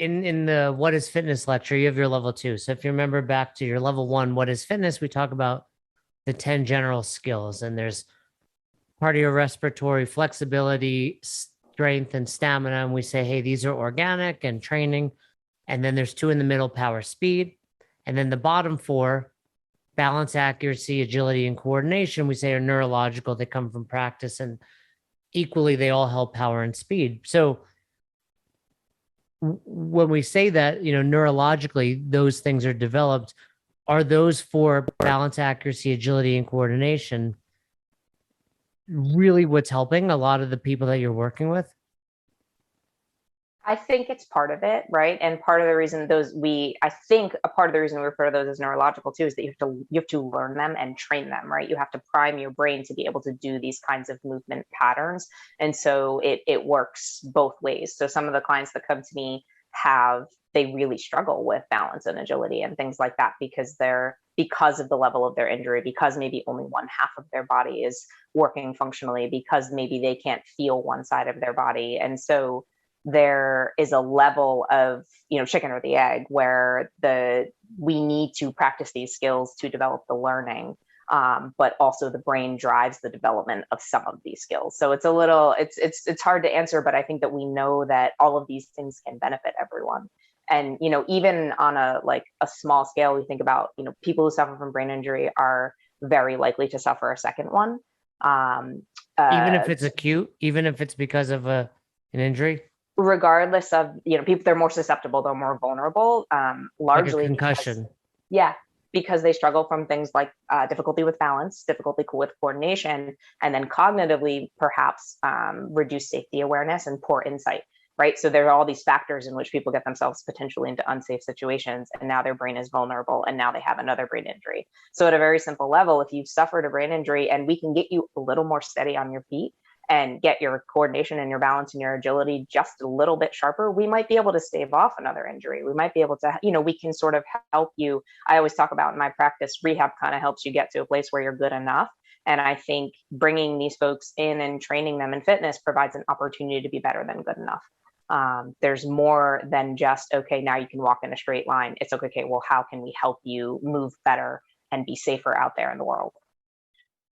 in the What is Fitness lecture, you have your level two. So if you remember back to your level one, What is Fitness, we talk about the 10 general skills, and there's cardiorespiratory flexibility, strength, and stamina. And we say, hey, these are organic and training. And then there's two in the middle, power, speed. And then the bottom four, balance, accuracy, agility, and coordination, we say are neurological. They come from practice, and equally, they all help power and speed. So when we say that, neurologically, those things are developed, are those for balance, accuracy, agility, and coordination really what's helping a lot of the people that you're working with? I think it's part of it, right? And part of the reason I think a part of the reason we refer to those as neurological too is that you have to learn them and train them, right? You have to prime your brain to be able to do these kinds of movement patterns. And so it works both ways. So some of the clients that come to me they really struggle with balance and agility and things like that because of the level of their injury, because maybe only one half of their body is working functionally, because maybe they can't feel one side of their body. And so there is a level of chicken or the egg where we need to practice these skills to develop the learning, but also the brain drives the development of some of these skills. So it's hard to answer, but I think that we know that all of these things can benefit everyone. And even on a small scale, we think about people who suffer from brain injury are very likely to suffer a second one. um, Even uh, if it's acute, even if it's because of an injury, Regardless of people, they're more susceptible, they're more vulnerable, like a largely because concussion. yeah, because they struggle from things like difficulty with balance, difficulty with coordination, and then cognitively perhaps reduced safety awareness and poor insight, right? So there are all these factors in which people get themselves potentially into unsafe situations, and now their brain is vulnerable, and now they have another brain injury. So at a very simple level, if you've suffered a brain injury and we can get you a little more steady on your feet and get your coordination and your balance and your agility just a little bit sharper, we might be able to stave off another injury. We might be able to, we can sort of help you. I always talk about in my practice, rehab kind of helps you get to a place where you're good enough. And I think bringing these folks in and training them in fitness provides an opportunity to be better than good enough. There's more than just, okay, now you can walk in a straight line. It's okay, well, how can we help you move better and be safer out there in the world?